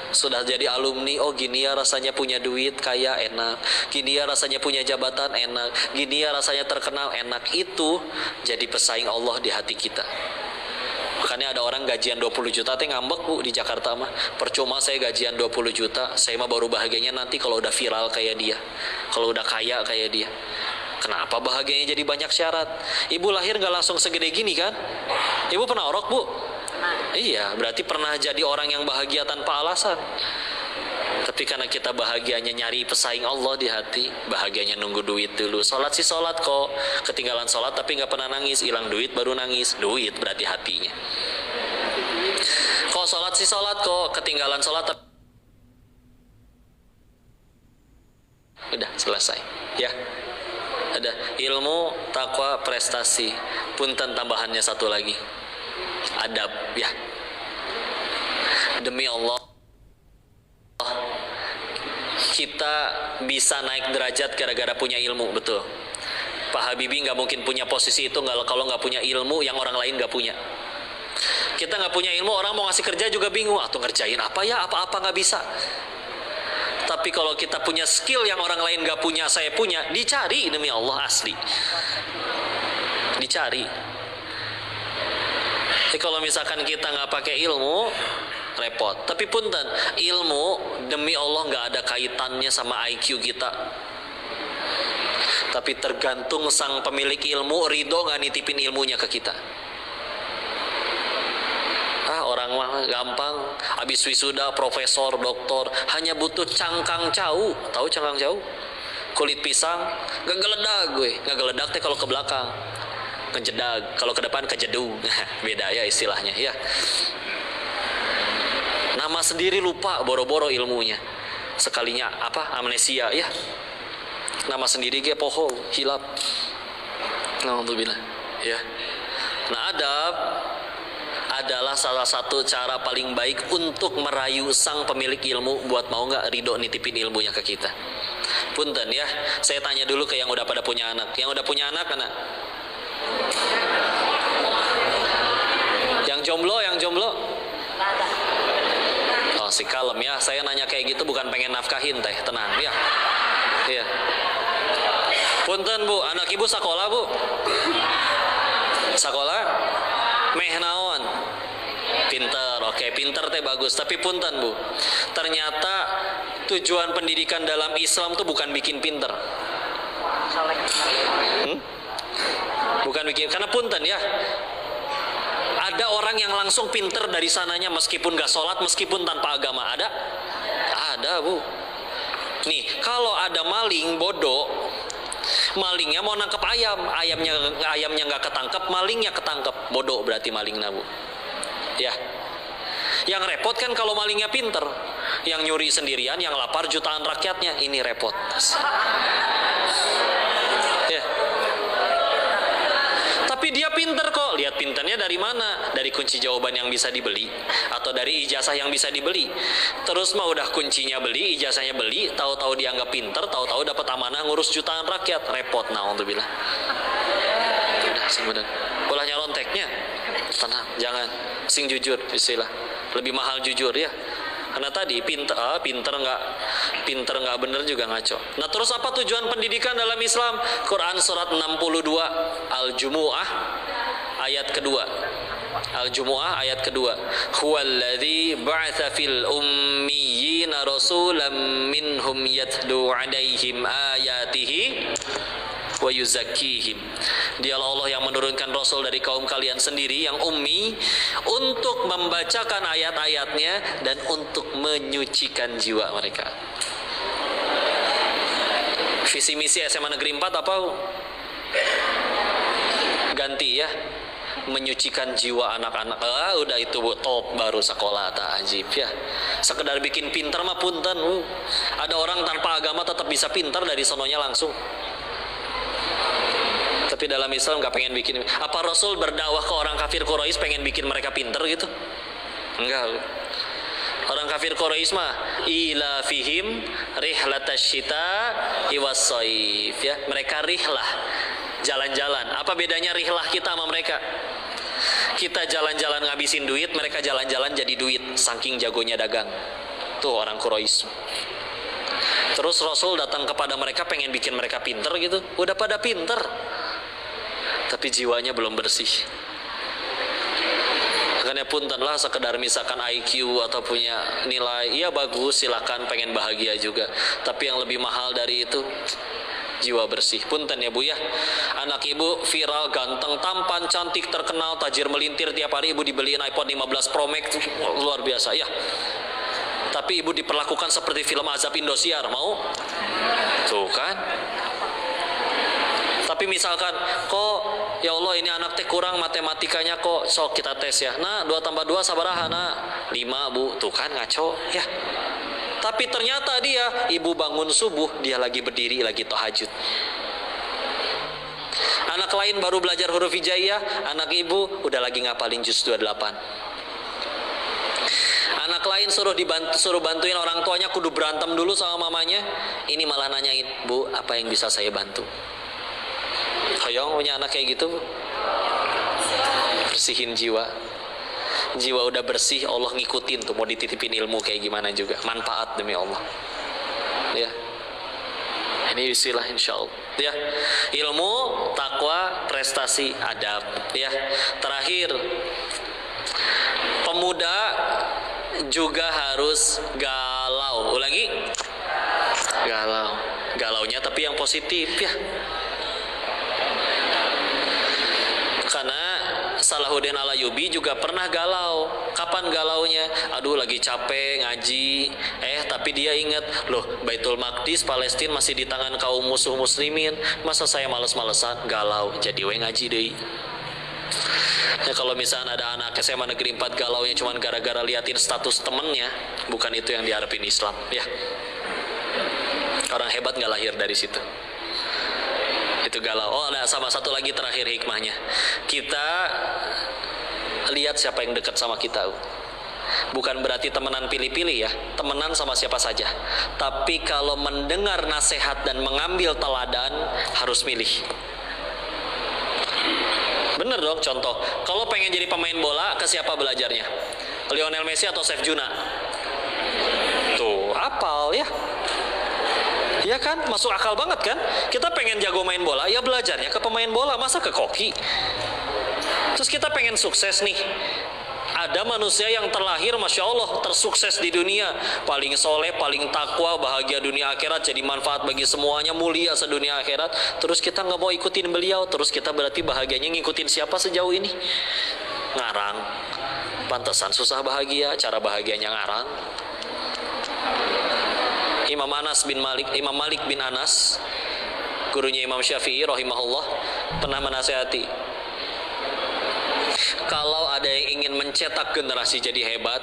sudah jadi alumni, oh gini ya rasanya punya duit, kaya, enak. Gini ya rasanya punya jabatan, enak. Gini ya rasanya terkenal, enak. Itu jadi pesaing Allah di hati kita. Makanya ada orang gajian 20 juta teh ngambek bu di Jakarta mah. Percuma saya gajian 20 juta, saya mah baru bahagianya nanti kalau udah viral kayak dia, kalau udah kaya kayak dia. Kenapa bahagianya jadi banyak syarat? Ibu lahir gak langsung segede gini kan? Ibu pernah orok bu? Iya, berarti pernah jadi orang yang bahagia tanpa alasan. Tapi karena kita bahagianya nyari pesaing Allah di hati, bahagianya nunggu duit dulu. Sholat sih sholat kok, ketinggalan sholat tapi nggak pernah nangis, hilang duit baru nangis. Duit berarti hatinya. Kok sholat sih sholat kok, ketinggalan sholat tapi... Udah selesai ya. Ada ilmu, takwa, prestasi. Punten tambahannya satu lagi, adab ya. Demi Allah, kita bisa naik derajat gara-gara punya ilmu, betul. Pak Habibie nggak mungkin punya posisi itu kalau nggak punya ilmu yang orang lain nggak punya. Kita nggak punya ilmu, orang mau ngasih kerja juga bingung, atau ngerjain apa ya, apa-apa nggak bisa. Tapi kalau kita punya skill yang orang lain nggak punya, saya punya, dicari demi Allah, asli. Dicari. Jadi kalau misalkan kita nggak pakai ilmu, repot. Tapi punten, ilmu demi Allah nggak ada kaitannya sama IQ kita. Tapi tergantung sang pemilik ilmu ridho nggak nitipin ilmunya ke kita. Orang mah gampang, habis wisuda profesor, doktor, hanya butuh cangkang cau. Tahu cangkang cau? Kulit pisang, gak geledag gue. Gak geledag teh kalau ke belakang, kejedag. Kalau ke depan kejedung. Beda ya istilahnya ya. Nama sendiri lupa, boro-boro ilmunya. Sekalinya apa? Amnesia ya. Nama sendiri ge poho, hilap. Alhamdulillah ya. Nah, adab adalah salah satu cara paling baik untuk merayu sang pemilik ilmu buat mau nggak ridho nitipin ilmunya ke kita. Punten ya, saya tanya dulu ke yang udah pada punya anak. Yang udah punya anak, yang jomblo. Oh, si kalem ya. Saya nanya kayak gitu bukan pengen nafkahin teh, tenang ya. Iya. Punten Bu, anak ibu sekolah Bu. Sekolah? Meh naon? Pinter, oke, pinter teh bagus. Tapi punten Bu, ternyata tujuan pendidikan dalam Islam tuh bukan bikin pinter. Bukan bikin, karena punten ya, ada orang yang langsung pinter dari sananya meskipun gak sholat, meskipun tanpa agama. Ada Bu. Nih, kalau ada maling bodoh, malingnya mau nangkep ayamnya nggak ketangkep, malingnya ketangkep, bodoh berarti malingnya Bu. Ya, yang repot kan kalau malingnya pinter, yang nyuri sendirian, yang lapar jutaan rakyatnya, ini repot. Ya. Tapi dia pinter kok. Lihat pinternya dari mana? Dari kunci jawaban yang bisa dibeli, atau dari ijazah yang bisa dibeli. Terus mah udah kuncinya beli, ijazahnya beli, tahu-tahu dianggap pinter, tahu-tahu dapat amanah ngurus jutaan rakyat, repot. Alhamdulillah. Udah sebenarnya. Bolanya ronteknya, tenang, jangan. Sing jujur, istilah. Lebih mahal jujur ya. Karena tadi pinter nggak bener juga ngaco. Nah, terus apa tujuan pendidikan dalam Islam? Quran surat 62 Al-Jumu'ah ayat kedua. Al-Jumu'ah ayat kedua. Huwallazi ba'atsa fil ummiyina rasulam minhum yatlu 'alaihim ayatihi wa yuzakkihim. Dialah Allah yang menurunkan Rasul dari kaum kalian sendiri yang ummi untuk membacakan ayat-ayatnya dan untuk menyucikan jiwa mereka. Visi misi SMA Negeri 4 apa? Ganti ya, menyucikan jiwa anak-anak. Udah itu Bu, top, baru sekolah tak ajib ya. Sekedar bikin pinter mah punten. Ada orang tanpa agama tetap bisa pinter dari sononya langsung. Tapi dalam Islam gak pengen bikin. Apa Rasul berdakwah ke orang kafir Quraisy pengen bikin mereka pinter gitu? Enggak. Orang kafir Quraisy mah ila fihim rihlatasyita iwas-shaif ya. Mereka rihlah, jalan-jalan. Apa bedanya rihlah kita sama mereka? Kita jalan-jalan ngabisin duit, mereka jalan-jalan jadi duit, saking jagonya dagang. Tuh orang Quraisy. Terus Rasul datang kepada mereka pengen bikin mereka pinter gitu. Udah pada pinter, tapi jiwanya belum bersih. Makanya puntenlah, sekedar misalkan IQ atau punya nilai, iya bagus, silakan, pengen bahagia juga. Tapi yang lebih mahal dari itu, jiwa bersih. Punten ya Bu ya. Anak ibu viral, ganteng, tampan, cantik, terkenal, tajir melintir, tiap hari ibu dibeliin iPhone 15 Pro Max, luar biasa ya. Tapi ibu diperlakukan seperti film azab Indosiar, mau? Tuh kan. Tapi misalkan, kok ya Allah ini anak teh kurang matematikanya, kok sok kita tes ya. Nah, 2 tambah 2 sabaraha? Nah, 5 Bu. Tuh kan ngaco ya. Tapi ternyata dia, ibu bangun subuh, dia lagi berdiri, lagi tahajud. Anak lain baru belajar huruf hijaiyah, anak ibu udah lagi ngapalin juz 28. Anak lain suruh bantuin orang tuanya, kudu berantem dulu sama mamanya. Ini malah nanyain, Bu, apa yang bisa saya bantu? Hoyong punya anak kayak gitu, Bu. Bersihin jiwa. Jiwa udah bersih, Allah ngikutin tuh mau dititipin ilmu kayak gimana juga, manfaat demi Allah. Ya. Ini istilah insya Allah. Ya. Ilmu, takwa, prestasi, adab. Ya. Terakhir, pemuda juga harus galau. Ulangi. Galau. Galaunya tapi yang positif ya. Karena Salahuddin Al-Ayyubi juga pernah galau. Kapan galaunya? Aduh lagi capek ngaji. Tapi dia ingat, loh Baitul Maqdis Palestina masih di tangan kaum musuh muslimin. Masa saya males-malesan? Galau. Jadi we ngaji deui. Ya kalau misalnya ada anak SMA Negeri 4 galaunya cuman gara-gara liatin status temennya, bukan itu yang diharapin Islam. Ya. Orang hebat nggak lahir dari situ. Itu galau. Oh, ada sama satu lagi terakhir hikmahnya. Kita lihat siapa yang dekat sama kita. Bukan berarti temenan pilih-pilih ya. Temenan sama siapa saja. Tapi kalau mendengar nasihat dan mengambil teladan harus milih. Bener dong contoh. Kalau pengen jadi pemain bola, ke siapa belajarnya? Lionel Messi atau Chef Juna? Tuh, apal ya. Ya kan, masuk akal banget kan? Kita pengen jago main bola, ya belajarnya ke pemain bola, masa ke koki? Terus kita pengen sukses nih. Ada manusia yang terlahir, Masya Allah, tersukses di dunia. Paling soleh, paling takwa, bahagia dunia akhirat, jadi manfaat bagi semuanya, mulia sedunia akhirat. Terus kita nggak mau ikutin beliau, terus kita berarti bahagianya ngikutin siapa sejauh ini? Ngarang. Pantesan susah bahagia, cara bahagianya ngarang. Imam Malik bin Anas, gurunya Imam Syafi'i rahimahullah, pernah menasihati, kalau ada yang ingin mencetak generasi jadi hebat,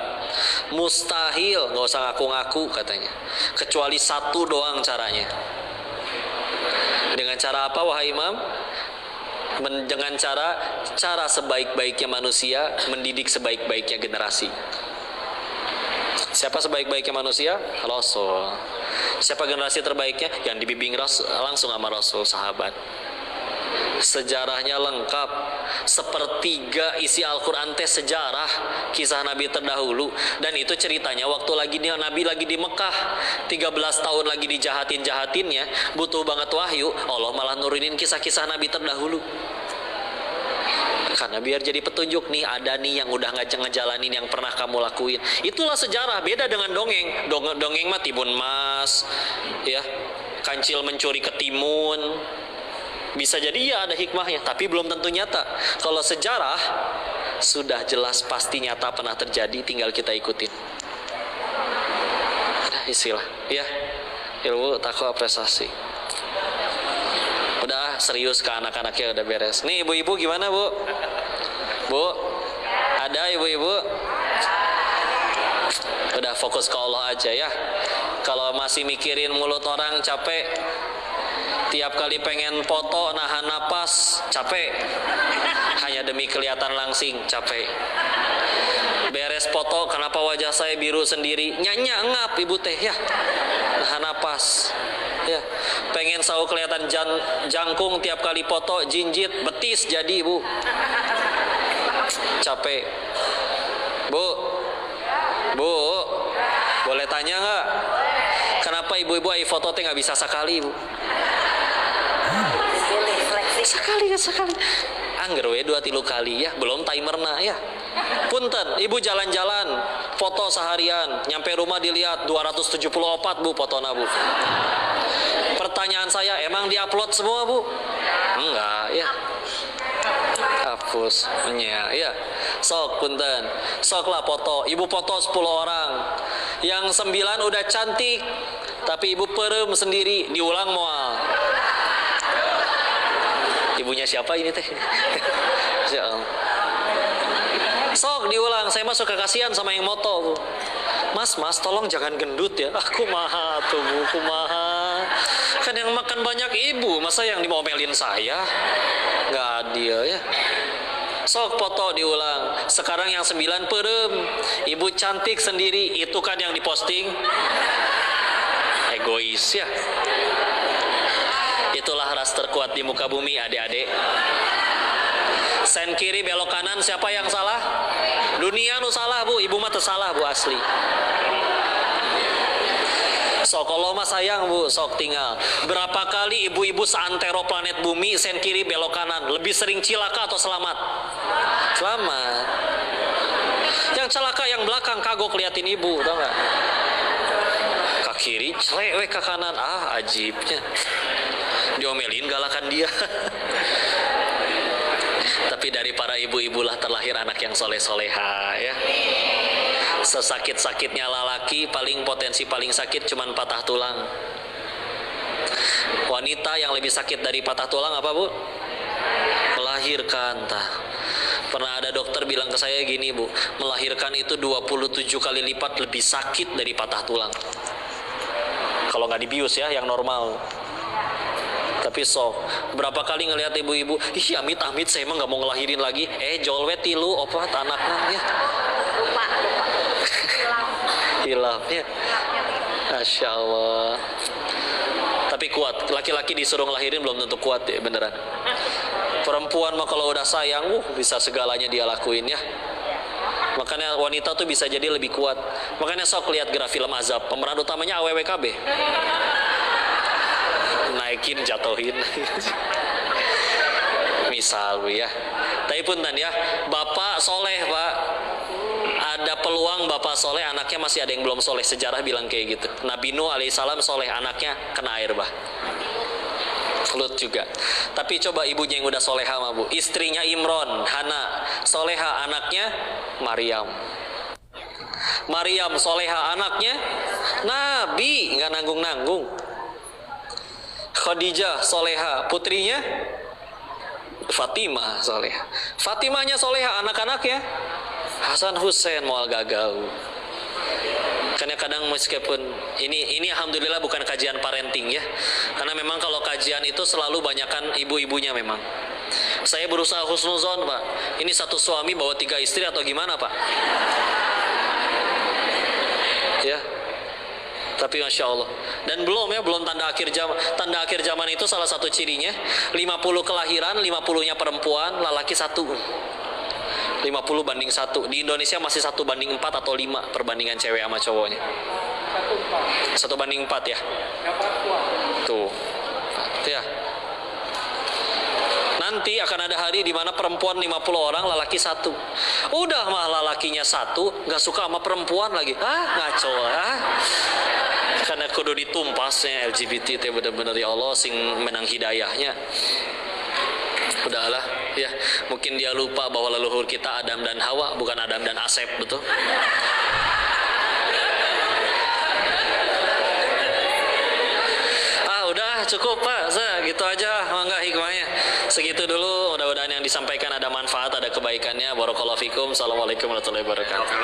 mustahil, nggak usah ngaku-ngaku katanya, kecuali satu doang caranya. Dengan cara apa wahai Imam? Dengan cara sebaik-baiknya manusia mendidik sebaik-baiknya generasi. Siapa sebaik-baiknya manusia? Rasul. Siapa generasi terbaiknya? Yang dibimbing langsung sama Rasul, sahabat. Sejarahnya lengkap. Sepertiga isi Al-Quran teh sejarah kisah Nabi terdahulu. Dan itu ceritanya waktu Nabi lagi di Mekah, 13 tahun lagi dijahatin-jahatinnya, butuh banget wahyu, Allah malah nurunin kisah-kisah Nabi terdahulu. Karena biar jadi petunjuk nih, ada nih yang udah ngejalanin yang pernah kamu lakuin. Itulah sejarah, beda dengan dongeng. Dongeng mah timun mas, ya, kancil mencuri ketimun. Bisa jadi ya ada hikmahnya, tapi belum tentu nyata. Kalau sejarah sudah jelas pasti nyata pernah terjadi, tinggal kita ikutin. Ada istilah, ya, ilmu takwa prestasi. Udah serius ke anak-anaknya udah beres. Nih ibu-ibu gimana bu? Bu, ada ibu-ibu? Udah fokus ke Allah aja ya. Kalau masih mikirin mulut orang capek. Tiap kali pengen foto nahan napas capek. Hanya demi kelihatan langsing capek. Beres foto kenapa wajah saya biru sendiri? Nyanyi ngap ibu teh ya. Nahan napas. Ya, pengen sahu kelihatan jangkung tiap kali foto, jinjit, betis jadi bu. Capek. Bu, boleh tanya nggak? Kenapa ibu-ibu foto teh nggak bisa sekali bu? Sekali. Angger we 2-3 kali ya, belum timerna ya. Punten, ibu jalan-jalan, foto seharian, nyampe rumah dilihat 274 bu fotona bu. Pertanyaan saya, emang diupload semua bu? Enggak ya. Hapus ya. Sok punten, sok lah foto. Ibu foto 10 orang, yang 9 udah cantik, tapi ibu perem sendiri, diulang moal. Ibunya siapa ini teh? Sok diulang, saya mah suka kasihan sama yang moto bu. Mas tolong jangan gendut ya. Aku maha tuh bu, kumaha. Kan yang makan banyak ibu, masa yang dimomelin saya? Nggak adil ya. Sok foto diulang. Sekarang yang 9 perem, ibu cantik sendiri, itu kan yang diposting. Egois ya. Itulah ras terkuat di muka bumi, adik-adik. Sen kiri belok kanan, siapa yang salah? Dunia nu salah, Bu. Ibu mah tersalah, Bu, asli. Sok kalau mah sayang, Bu, sok tinggal. Berapa kali ibu-ibu seantero planet bumi sen kiri belok kanan, lebih sering cilaka atau selamat? Selamat. Yang celaka yang belakang, kagok liatin ibu, tau gak? Ke kiri, celek ke kanan, ajibnya. Diomelin galakan dia. Tapi dari para ibu-ibulah terlahir anak yang soleh-soleha, ya. Sesakit-sakitnya lelaki, paling potensi paling sakit cuman patah tulang. Wanita yang lebih sakit dari patah tulang apa, Bu? Melahirkan. Pernah ada dokter bilang ke saya gini, Bu, melahirkan itu 27 kali lipat lebih sakit dari patah tulang. Kalau nggak dibius ya, yang normal. Tapi berapa kali ngelihat ibu-ibu, amit-amit saya emang nggak mau ngelahirin lagi. Jolwet tilu, opat anaknya ya. Hilaf ya. Masya Allah. Tapi kuat. Laki-laki disuruh ngelahirin belum tentu kuat ya, beneran. Perempuan mah kalau udah sayang, bisa segalanya dia lakuin ya. Makanya wanita tuh bisa jadi lebih kuat. Makanya sok lihat gerak film Azab, pemeran utamanya AWWKB. Naikin, jatuhin. Misal, Bu ya. Tapi punten ya, bapak soleh, Pak. Ada peluang bapak soleh, anaknya masih ada yang belum soleh. Sejarah bilang kayak gitu. Nabi Nuh alaihissalam soleh, anaknya kena air bah. Lut juga. Tapi coba ibunya yang udah soleha mah, Bu. Istrinya Imron, Hana, soleha, anaknya Maryam. Maryam soleha, anaknya Nabi, nggak nanggung-nanggung. Khadijah soleha, putrinya Fatimah soleha. Fatimahnya soleha, anak-anaknya Hasan Hussein mual gagal. Karena kadang meskipun ini alhamdulillah bukan kajian parenting ya. Karena memang kalau kajian itu selalu banyakkan ibu-ibunya memang. Saya berusaha husnuzon, Pak. Ini satu suami bawa 3 istri atau gimana, Pak? Ya. Tapi Masya Allah. Dan belum tanda akhir zaman. Tanda akhir zaman itu salah satu cirinya 50 kelahiran, 50-nya perempuan, lelaki 1. 50:1. Di Indonesia masih 1:4 atau 5 perbandingan cewek sama cowoknya. 1:4 ya. Tuh. Ya. Nanti akan ada hari di mana perempuan 50 orang, lelaki 1. Udah mah lelakinya 1, nggak suka sama perempuan lagi. Ngaco lah. Karena kudu ditumpasnya LGBT teh bener-bener ya Allah sing menang hidayahnya. Udahlah ya, mungkin dia lupa bahwa leluhur kita Adam dan Hawa, bukan Adam dan Asep, betul? Udah cukup, Pak, gitu aja, mangga hikmahnya segitu dulu. Mudah-mudahan yang disampaikan ada manfaat, ada kebaikannya. Barakallahu fikum. Assalamualaikum warahmatullahi wabarakatuh.